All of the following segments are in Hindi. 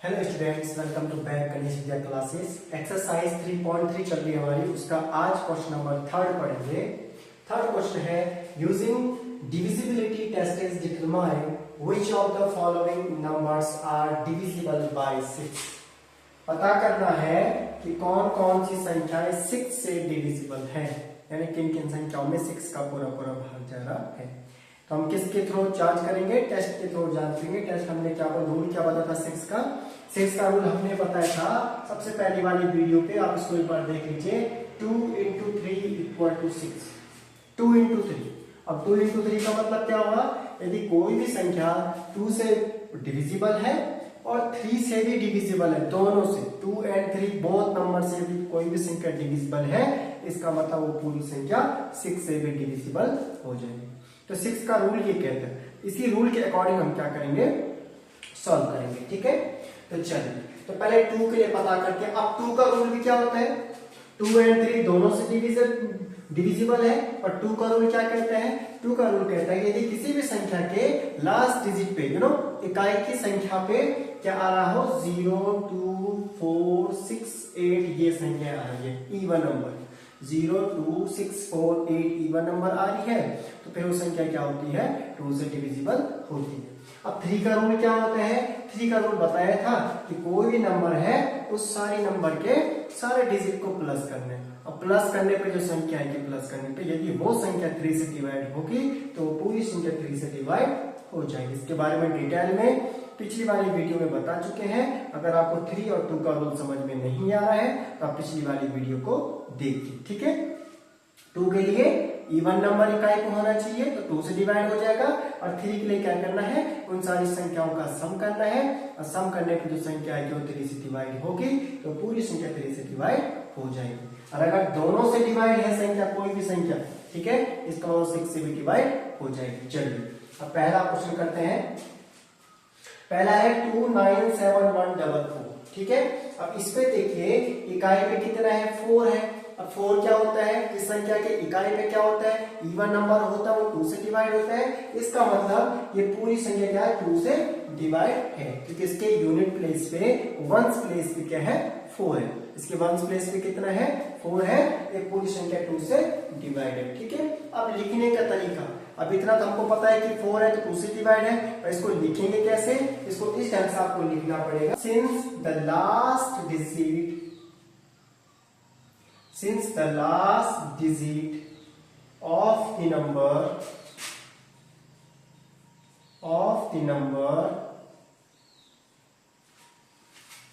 Hello students, welcome to back Ganesh Vidya classes. Exercise 3.3 चल रही है हमारी। उसका आज क्वेश्चन नंबर 3 पढ़ेंगे। Third question is, using divisibility test is determine which of the following numbers are divisible by 6। पता करना है कि कौन कौन सी संख्याएं 6 से डिविजिबल हैं, यानी किन किन संख्याओं में 6 का पूरा पूरा भाग जा रहा है। तो हम किसके थ्रू जांच करेंगे? टेस्ट के थ्रू जांच करेंगे। टेस्ट हमने क्या रूल क्या बताया था? 6 का रूल हमने बताया था सबसे पहली वाली वीडियो पे, आप इसको एक बार देख लीजिए। 2 × 3 = 6। 2 × 3। अब 2 × 3 का मतलब क्या होगा? यदि कोई भी संख्या 2 से डिविजिबल है और 3 से भी डिविजिबल है, दोनों से 2 और 3 बोथ नंबर से भी कोई भी संख्या डिविजिबल है, इसका मतलब वो पूरी संख्या 6 से भी डिविजिबल हो जाएगी। तो 6 का रूल ये कहता है। इसी रूल के अकॉर्डिंग हम क्या करेंगे? सॉल्व करेंगे। ठीक है, तो चलिए, तो पहले 2 के लिए पता करते हैं। अब 2 का रूल भी क्या होता है? 2 और 3 दोनों से डिविजिबल है। और 2 का रूल क्या कहता है? 2 का रूल कहता है यदि किसी भी संख्या के लास्ट डिजिट पे इकाई की संख्या पे क्या आ रहा हो, 0, 2, 4, 6, 8 ये संख्या आ रही है, इवन नंबर 0, 2, 6, 4, 8 इवन नंबर आ रही है, तो फिर वो संख्या क्या होती है? 2 से डिविजिबल होती है। अब 3 का रूल क्या होता है? 3 का रूल बताया था कि कोई भी नंबर है उस सारे नंबर के सारे डिजिट को प्लस करने, और प्लस करने पे जो संख्या है कि प्लस करने पे यदि वो संख्या 3 से डिवाइड होगी तो पूरी संख्या 3 से डिवाइड हो जाएगी। इसके बारे में डिटेल में पिछली वाली वीडियो में बता चुके हैं। अगर आपको 3 और 2 का रूल समझ में नहीं आ रहा है तो आप पिछली वाली वीडियो को देखिए। ठीक है, 2 के लिए इवन नंबर इकाई को होना चाहिए तो 2 से डिवाइड हो जाएगा। और 3 के लिए क्या करना है? उन सारी संख्याओं का सम करना है, और सम करने की जो संख्या है जो 3 से डिवाइड होगी तो पूरी संख्या 3 से डिवाइड हो जाएगी। और अगर दोनों से डिवाइड है संख्या, कोई भी संख्या, ठीक है, इसका मतलब 6 से भी डिवाइड हो जाएगी। चलिए, अब पहला क्वेश्चन करते हैं। पहला है 297144। ठीक है, अब इस पे देखिए इकाई पे कितना है? 4 है। अब 4 क्या होता है? इस संख्या के इकाई पे क्या होता है? इवन नंबर होता है, वो 2 से डिवाइड होता है। इसका मतलब ये पूरी संख्या क्या है? 2 से डिवाइड है, क्योंकि इसके यूनिट प्लेस पे, वंस प्लेस पे क्या है? 4 है। इसके वंस प्लेस पे कितना है? 4 है। ये पूरी संख्या 2 से डिवाइड है। ठीक है, अब लिखने का तरीका, अब इतना तो हमको पता है कि 4 है तो 2 से डिवाइड है, और इसको लिखेंगे कैसे? इसको इस ढंग से आपको लिखना पड़ेगा। Since the last digit of the number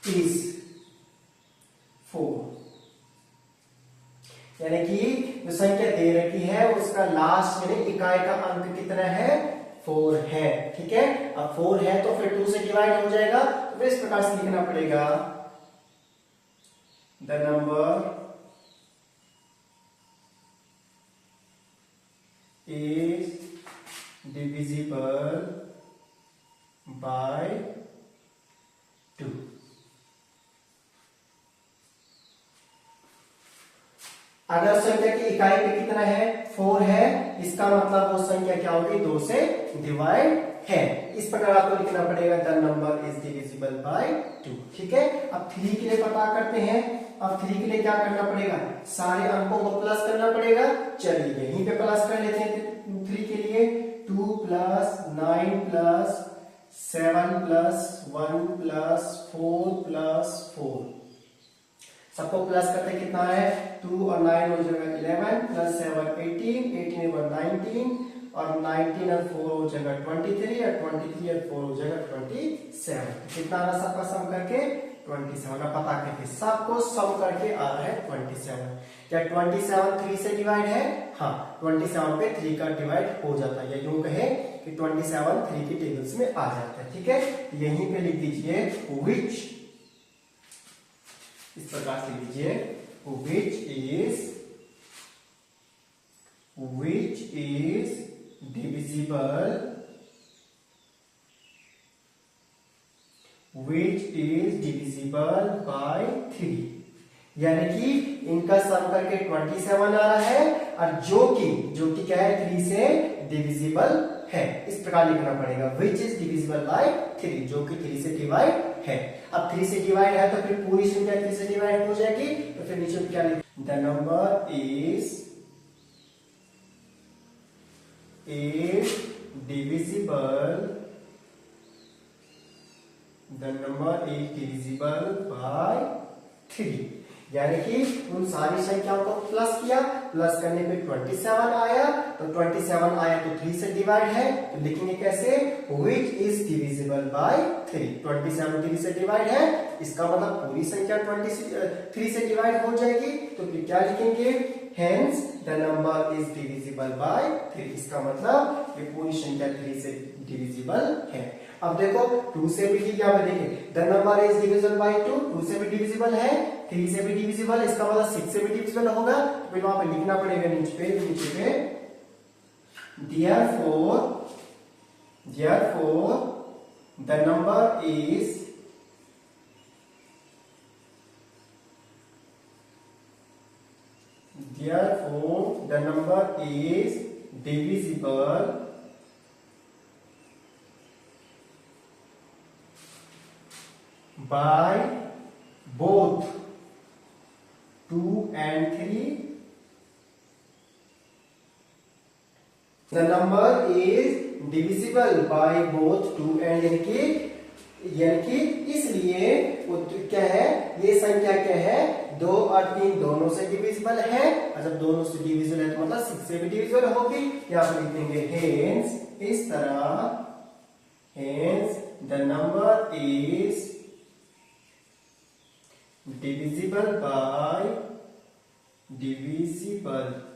is 4, यानी कि जो संख्या दे रखी है उसका लास्ट में इकाई का अंक कितना है? 4 है। ठीक है, अब 4 है तो फिर 2 से डिवाइड हो जाएगा, तो फिर इस प्रकार से लिखना पड़ेगा, the number is divisible by 2। अगर संख्या की इकाई पे कितना है? 4 है, इसका मतलब वो संख्या क्या होगी? 2 से डिवाइड है। इस प्रकार आपको लिखना पड़ेगा, the number is divisible by 2। ठीक है, अब 3 के लिए पता करते हैं। अब 3 के लिए क्या करना पड़ेगा? सारे अंकों को प्लस करना पड़ेगा। चलिए यहीं पे प्लस कर लेते हैं। 3 के लिए 2 + 9 + 7 + 1 + 4 + 4, सबको प्लस करते कितना है? 2 और 9 हो जाएगा 11 + 7 18, 18 और 19, और 19 और 4 हो जाएगा 23, और 23 और 4 हो जाएगा 27। कितना आ रहा सबका सम करके? 27। अब पता करके सबको सम करके आ रहा है 27। क्या 27 3 से डिवाइड है? हाँ, 27 पे 3 का डिवाइड हो जाता है, या यूं कहे कि 27 3 की टेबल्स में आ जाता है। ठीक है, यहीं पे लिख दीजिए which, इस प्रकार से लीजिए, which is divisible by 3, यानी कि इनका सम करके 27 आ रहा है, और जो कि क्या है? 3 से डिविजिबल है। इस प्रकार लिखना पड़ेगा, which is divisible by 3, जो कि 3 से डिवाइड है। अब 3 से डिवाइड है तो फिर पूरी संख्या 3 से डिवाइड हो जाएगी, तो फिर नीचे क्या लिखेंगे, the number is divisible by 3, यानी कि उन सारी संख्याओं को प्लस किया, प्लस करने पे 27 आया, तो 27 आया तो 3 से डिवाइड है, तो लिखेंगे कैसे, which is divisible by 3, 27 3 से डिवाइड है, इसका मतलब पूरी संख्या 3 से डिवाइड हो जाएगी, तो फिर क्या लिखेंगे, hence the number is divisible by 3, इसका मतलब ये पूरी संख्या 3 से डिविजिबल है। अब देखो 2 से भी क्या देखें, the number is divisible by 2, 2 से भी डिविजिबल है, 3 से भी डिविजिबल, इसका मतलब 6 से भी डिविजिबल होगा, तो फिर वहां पे लिखना पड़ेगा नीचे पे therefore the number is divisible by both 2 and 3. The number is divisible by both 2 and यानी कि इसलिए वो क्या है, ये संख्या क्या है, 2 और 3 दोनों से डिविजिबल है, और जब दोनों से डिविजिबल है तो मतलब 6 से भी डिविजिबल होगी। यहाँ पर लिख देंगे hence, इस तरह hence the number is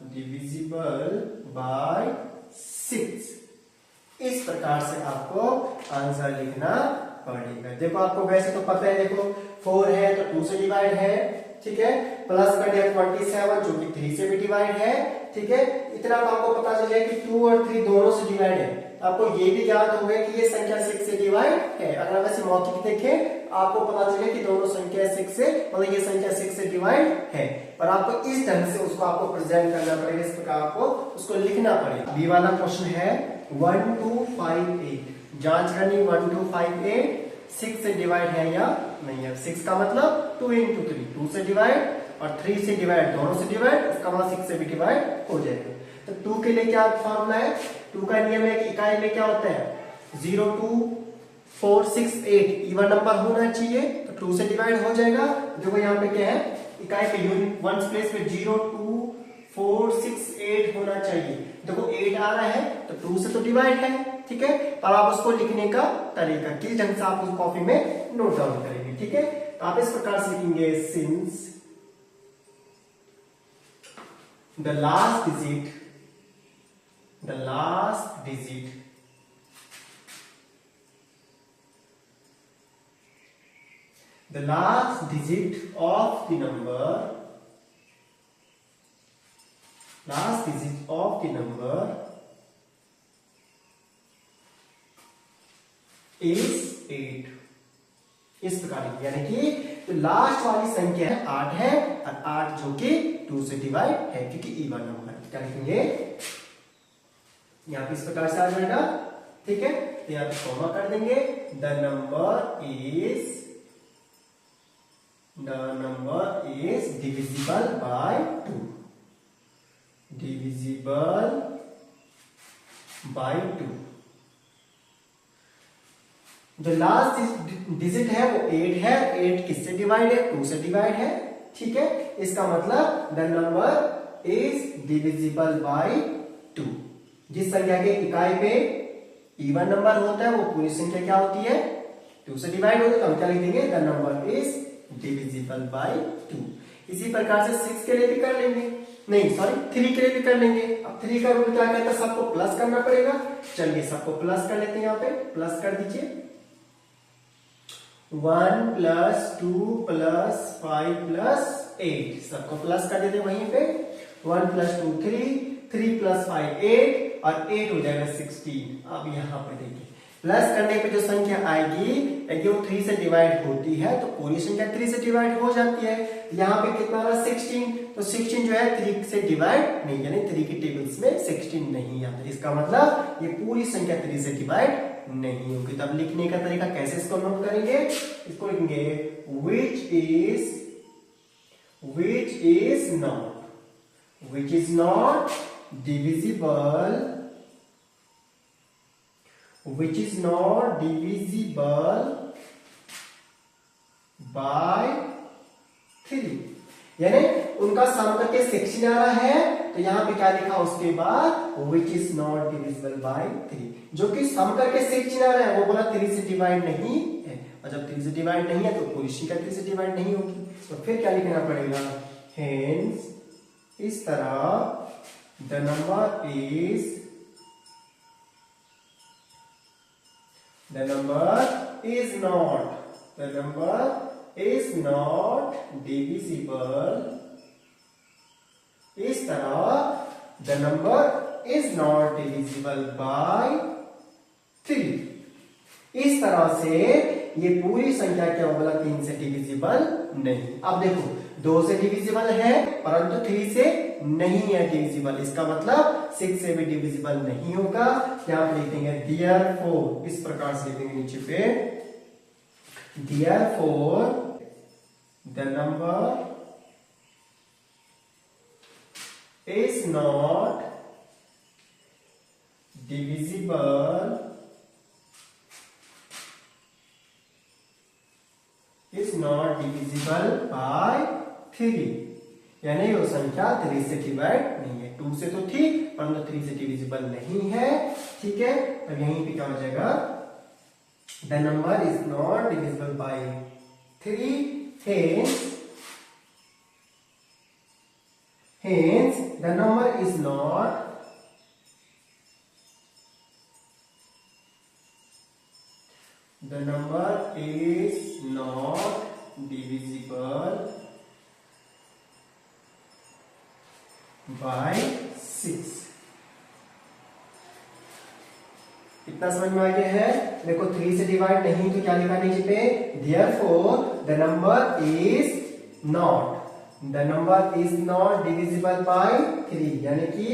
divisible by 6। इस प्रकार से आपको आंसर लिखना पड़ेगा। देखो आपको वैसे तो पता है, देखो 4 है तो 2 से डिवाइड है, ठीक है, प्लस कर दिया 27 जो कि 3 से भी डिवाइड है, ठीक है, इतना तो आपको पता चल गया कि 2 और 3 दोनों से डिवाइड है। आपको ये भी याद हो गया कि ये संख्या 6 से डिवाइड है। अगर वैसे मौखिक देखें आपको पता चले कि दोनों संख्या 6 से, मतलब ये संख्या 6 से डिवाइड है, पर आपको इस ढंग से उसको आपको प्रेजेंट करना पड़ेगा, इस प्रकार आपको उसको लिखना पड़ेगा। बी वाला क्वेश्चन है 1 2 5 8, जांच करनी 1 2 5 8 6 से डिवाइड है या नहीं है। 6 का मतलब 2 into 3, 2 से डिवाइड और 3 से डिवाइड, दोनों से डिवाइड, इसका मतलब 6 से भी डिवाइड हो जाएगा। तो 2 के लिए क्या फॉर्मूला है, 2 का नियम है कि इकाई में क्या होता है, 0 2 4 6 8 इवन नंबर होना चाहिए, तो 2 से डिवाइड हो जाएगा। देखो यहाँ पे क्या है, इकाई पे यूनिट वंस प्लेस पे 0 2 4 6 8 होना चाहिए। देखो 8 आ रहा है तो 2 से तो डिवाइड है, ठीक है, पर आप उसको लिखने का तरीका किस ढंग से आप उस कॉपी में नोट डाउन करेंगे, ठीक है। तो आप इस प्रकार से लिखेंगे, since the last digit of the number is 8। इस प्रकार यानी कि तो लास्ट वाली संख्या 8 है, और 8 जो कि 2 से डिवाइड है क्योंकि इवन नंबर है। क्या लिखेंगे, यहाँ पे इस प्रकार से आ जाएगा, ठीक है, तो यहाँ पे कॉमा कर देंगे, the number is divisible by 2, जो लास्ट डिजिट है वो 8 है, 8 किससे डिवाइड है, 2 से डिवाइड है, ठीक है, इसका मतलब the number is divisible by 2। जिस संख्या के इकाई पे इवन नंबर होता है वो पूरी संख्या क्या होती है, 2 से डिवाइड होती है, तो हम क्या लिख देंगे, the number is divisible by 2। इसी प्रकार से 6 के लिए भी कर लेंगे, नहीं सॉरी 3 के लिए भी कर लेंगे। अब 3 का रूल क्या कहता है, सबको प्लस करना पड़ेगा। चलिए सबको प्लस कर लेते हैं, यहाँ पे प्लस कर दीजिए, 1 + 2 + 5 + 8 सबको प्लस कर देते हैं वहीं पे। 1 + 2 3, 3 + 5 8 और 8 हो जाएगा 16। अब यहाँ पे देखिए प्लस करने पे जो संख्या आएगी वो 3 से डिवाइड होती है, तो पूरी संख्या 3 से डिवाइड हो जाती है। यहाँ पे कितना रहा 16, तो 16 जो है 3 से डिवाइड नहीं, यानी 3 की टेबल्स में 16 नहीं आता। इसका मतलब ये पूरी संख्या 3 से डिवाइड नहीं होगी। तब लिखने का तरीका कैसे इसको नोट करेंगे, इसको लिखेंगे which is not divisible by 3। यानी उनका सम करके 16 आ रहा है, तो यहां पे क्या लिखा उसके बाद which is not divisible by 3, जो कि सम करके 16 आ रहा है वो बोला 3 से डिवाइड नहीं है, और जब 3 से डिवाइड नहीं है तो पूरी संख्या 3 से डिवाइड नहीं होगी। तो फिर क्या लिखना पड़ेगा, hence इस तरह the number is not divisible, इस तरह the number is not divisible by 3। इस तरह से ये पूरी संख्या क्या बोला 3 से डिविजिबल नहीं। अब देखो 2 से डिविजिबल है परंतु 3 से नहीं है डिविजिबल, इसका मतलब 6 से भी डिविजिबल नहीं होगा। यहां पे लिखेंगे therefore, इस प्रकार से लिखेंगे नीचे पे therefore the number is not divisible by 3, यानी वो संख्या 3 से डिवाइड नहीं है। 2 से तो थी परंतु 3 से डिविजिबल नहीं है, ठीक है। तब यहीं पे क्या हो जाएगा, the number is not divisible by 3, hence the number is not divisible by 6। इतना समझ में आ गया है। देखो 3 से डिवाइड नहीं तो क्या लिखा नीचे पे, therefore the number is not divisible by 3, यानी कि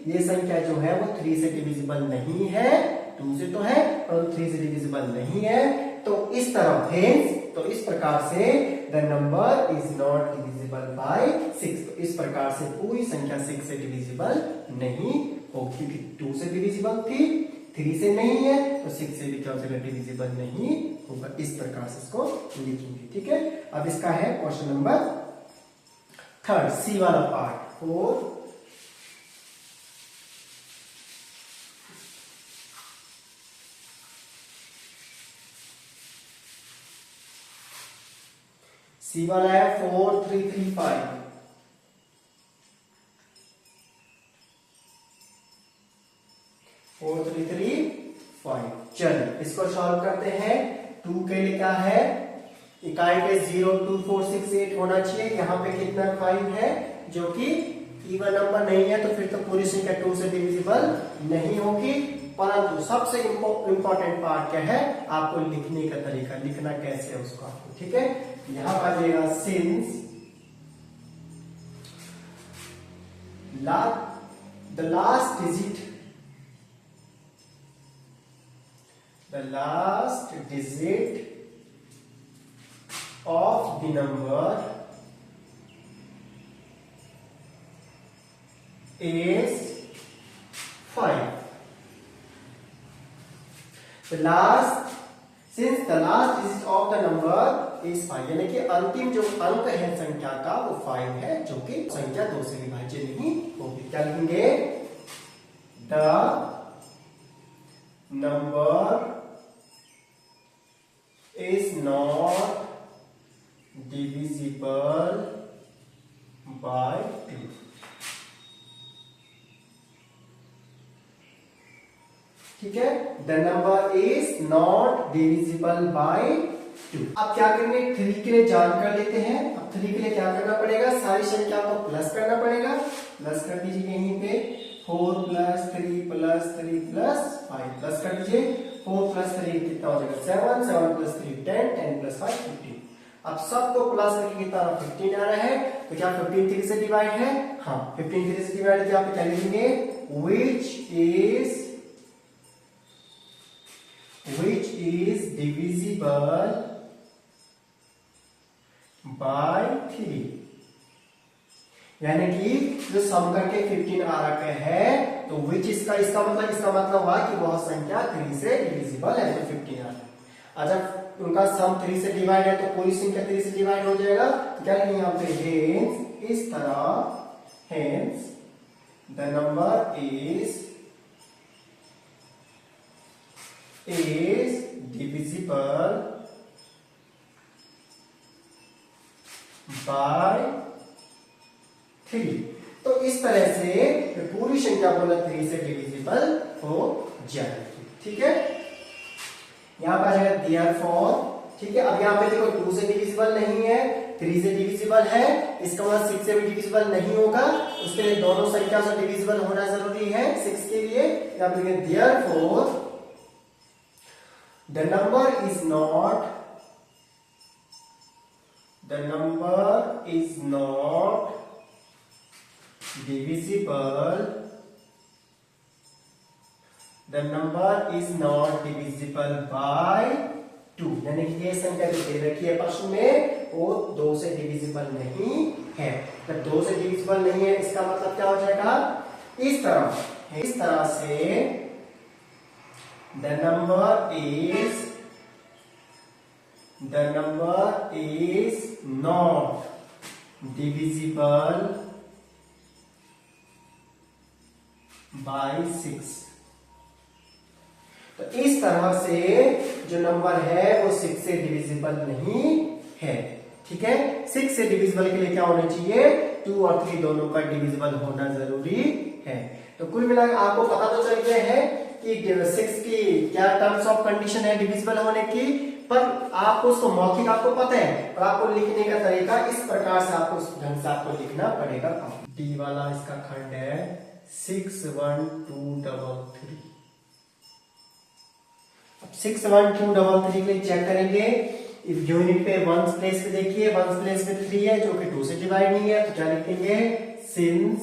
ये संख्या जो है वो 3 से डिविजिबल नहीं है, 2 से तो है और 3 से डिविजिबल नहीं है। तो इस तरह hence, तो इस प्रकार से the number is not divisible by 6, तो इस प्रकार से पूरी संख्या 6 से डिविजिबल नहीं होगी। 2 से डिविजिबल थी, 3 से नहीं है, तो 6 से भी क्या हो जाएगा, डिविजिबल नहीं होगा। इस प्रकार से इसको लिखेंगे, ठीक है। अब इसका है क्वेश्चन नंबर 3, सी वाला पार्ट 4। सी वाला है 4 3 3 5। चलिए इसको सॉल्व करते हैं। 2 के लिए क्या है, इकाई पे 0 2 4 6 8 होना चाहिए। यहाँ पे कितना 5 है जो कि इवन नंबर नहीं है, तो फिर तो पूरी संख्या 2 से डिविजिबल नहीं होगी। परंतु सबसे इंपॉर्टेंट पार्ट क्या है, आपको लिखने का तरीका, लिखना कैसे है उसको आपको, ठीक है। यहां पर आ जाएगा since the last digit of the number is 5। since the last digit of the number is 5, यानी कि अंतिम जो अंक है संख्या का वो 5 है, जो कि संख्या 2 से विभाज्य नहीं होगी। क्या लिखेंगे, the number is not divisible by 2। ठीक है, the number is not divisible by 2। अब क्या करेंगे, 3 के लिए जान कर लेते हैं। अब 3 के लिए क्या करना पड़ेगा, सारी संख्या को प्लस करना पड़ेगा। प्लस कर दीजिए यहीं पे 4 + 3 + 3 + 5 प्लस कर दीजिए। 4 + 3 कितना हो जाएगा 7, 7 + 3 10, 10 + 5 15। अब सबको प्लस करके कितना 15 आ रहा है, तो क्या 15 3 से डिवाइड है, हाँ 15 3 से डिवाइड है। क्या लिखेंगे, which is which is divisible by 3, यानी कि जो सम करके 15 आ रखा है तो which इसका मतलब हुआ कि वह संख्या 3 से डिविजिबल है, तो 15 आ रहा है। जब उनका सम 3 से डिवाइड है तो पूरी संख्या 3 से डिवाइड हो जाएगा, तो क्या लिखेंगे यहाँ पे hence इस तरह, hence the number is divisible by 3। तो इस तरह से पूरी संख्या बोला 3 से डिविजिबल हो जाएगी। ठीक है, यहां पर आ जाएगा therefore। ठीक है, अब यहाँ पे देखो 2 से डिविजिबल नहीं है, 3 से डिविजिबल है, इसका मतलब 6 से भी डिविजिबल नहीं होगा, उसके लिए दोनों संख्या से डिविजिबल होना जरूरी है 6 के लिए। यहाँ पे लिखेंगे therefore the number is not divisible by 2, यानी कि ये संख्या जो दे रखी है प्रश्न में वो 2 से डिविजिबल नहीं है। जब 2 से डिविजिबल नहीं है इसका मतलब क्या हो जाएगा, इस तरह से the number is not divisible by 6। तो इस तरह से जो नंबर है वो 6 से डिविजिबल नहीं है। ठीक है, 6 से डिविजिबल के लिए क्या होना चाहिए, 2 और 3 दोनों का डिविजिबल होना जरूरी है। तो कुल मिलाकर आपको पता तो चल गया है कि 6 की क्या टर्म्स ऑफ कंडीशन है डिविजिबल होने की, पर आपको उसको मौखिक आपको पता है, पर आपको लिखने का तरीका इस प्रकार से आपको उस ढंग से आपको लिखना पड़ेगा। डी वाला इसका खंड है 6 1 2 3। अब 6 1 2 3 के लिए चेक करेंगे, इस यूनिट पे वंस प्लेस पे देखिए, वंस प्लेस पे 3 है जो कि 2 से डिवाइड नहीं है, तो क्या लिखेंगे, since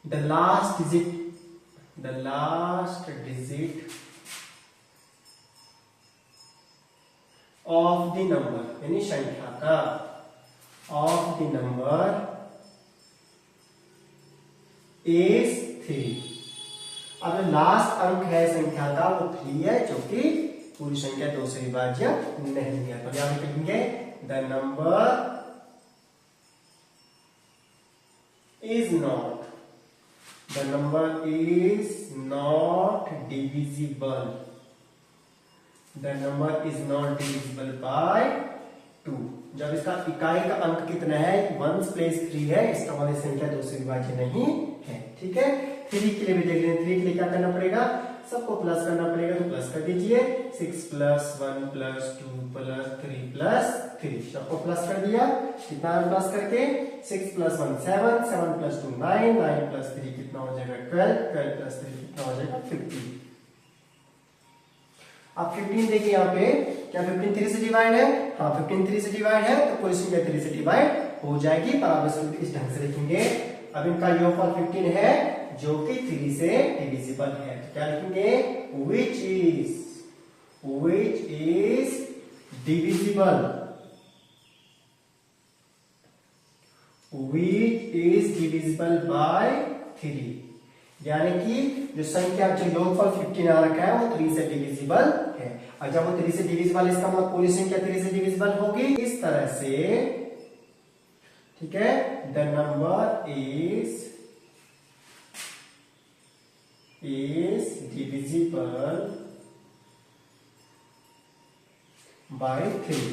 the last digit of the number, यानी संख्या का of the number is 3। अब लास्ट अंक है संख्या का वो 3 है, जो कि पूरी संख्या 2 से विभाज्य नहीं है। तो यहां लिखेंगे the number is not divisible by 2। जब इसका इकाई का अंक कितना है, 1 प्लस 3 है, इसका मतलब संख्या 2 से विभाज्य नहीं है। ठीक है, 3 के लिए भी देख लें, 3 के लिए क्या करना पड़ेगा, सबको प्लस करना पड़ेगा, तो प्लस कर दीजिए, 6 + 1 + 2 + 3 + 3 सबको प्लस कर दिया। कितना प्लस करके, 6 + 1 7 7 + 2 9 9 + 3 कितना हो जाएगा 12 12 + 3 कितना हो जाएगा 15। अब 15 देखिए यहाँ पे, क्या 15 3 से डिवाइड है, हाँ 15 3 से डिवाइड है, तो पूरी संख्या 3 से डिवाइड हो जाएगी, पर आप इस ढंग से लिखेंगे। अब इनका योगफल 15 है जो कि 3 से डिविजिबल है, तो क्या लिखेंगे, which is divisible by 3, यानी कि जो संख्या जो योगफल 15 आ रखा है वो 3 से डिविजिबल है। और जब वो 3 से डिविजिबल, इसका मतलब पूरी संख्या 3 से डिविजिबल होगी इस तरह से। ठीक है, the number is divisible by 3।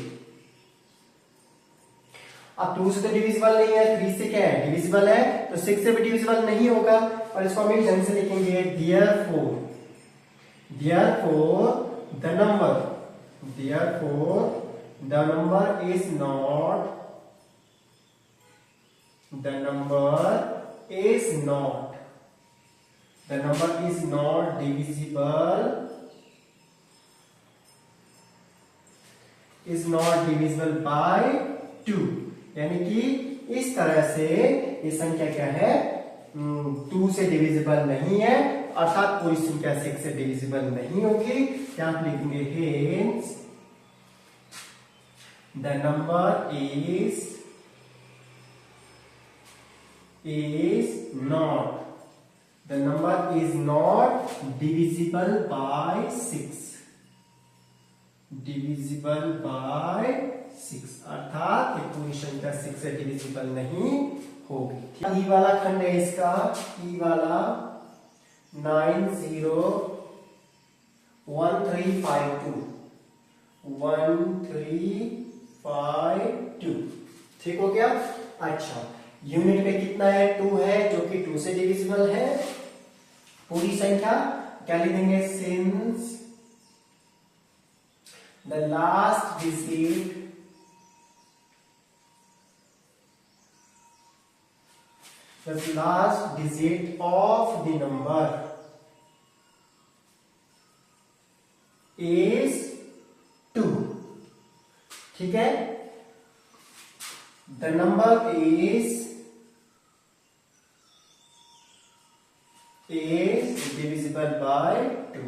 अब 2 से तो डिविजिबल नहीं है, 3 से क्या है, डिविजिबल है, तो 6 से भी डिविजिबल नहीं होगा, और इसको हम एक ढंग से लिखेंगे, therefore the number is not divisible by 2, यानी कि इस तरह से ये संख्या क्या है, 2 से डिविजिबल नहीं है, अर्थात पूरी संख्या 6 से डिविजिबल नहीं होगी। यहाँ पे लिखेंगे hence the number is not divisible by 6, divisible by 6 अर्थात ये पूरी संख्या 6 से डिविजिबल नहीं होगी। ई वाला खंड है इसका, ई वाला 901352 ठीक हो गया। अच्छा, यूनिट में कितना है? 2 है, जो कि 2 से डिविजिबल है पूरी संख्या। क्या लिखेंगे? Since the last digit of the number is 2, ठीक है। The number is divisible by 2।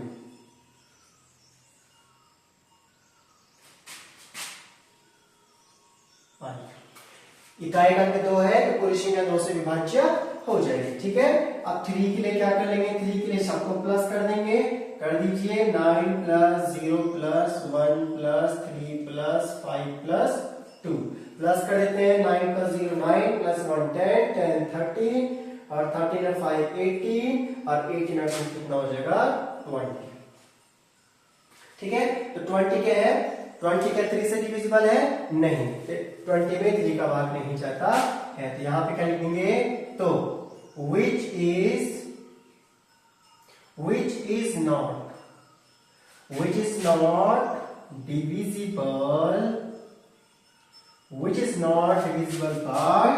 इकाई अंक 2 है तो पूरी संख्या 2 से विभाज्य हो जाएगी, ठीक है। अब 3 के लिए क्या कर लेंगे? 3 के लिए सबको प्लस कर देंगे, कर दीजिए। 9 plus 0 plus 1 plus 3 plus 5 plus 2 plus कर देते हैं। 9 प्लस 0 9 प्लस 1 10 10 13 और 13 और 5 18 और 18 और 2 कितना हो जाएगा? 20, ठीक है। तो 20 क्या है? 20 क्या 3 से डिविजिबल है? नहीं, 20 में 3 का भाग नहीं जाता है। तो यहां पे क्या लिखेंगे? तो which is not divisible by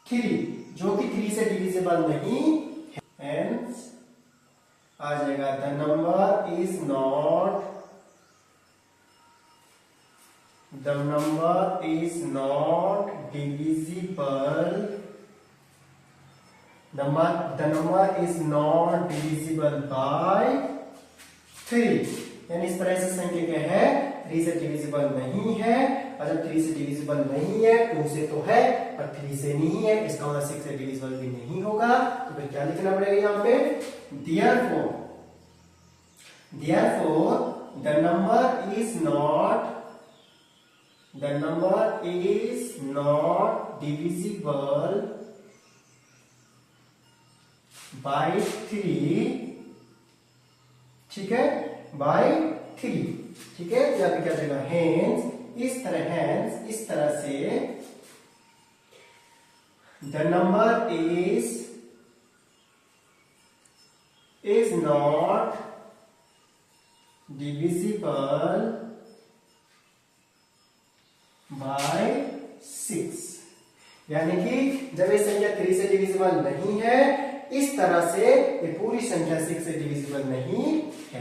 3, जो कि 3 से डिविजिबल नहीं है। Hence आ जाएगा the number is not divisible by 3, यानी इस तरह से संख्या क्या है? 3 से डिविजिबल नहीं है। और जब 3 से डिविजिबल नहीं है, 2 से तो है पर 3 से नहीं है, इसका मतलब 6 से डिविजिबल भी नहीं होगा। तो फिर क्या लिखना पड़ेगा यहाँ पे? therefore the number is not divisible by 3, ठीक है, by 3, ठीक है। यहाँ पे क्या देगा? hence इस तरह से the number is not divisible by 6, यानी कि जब ये संख्या 3 से डिविजिबल नहीं है, इस तरह से ये पूरी संख्या 6 से डिविजिबल नहीं है।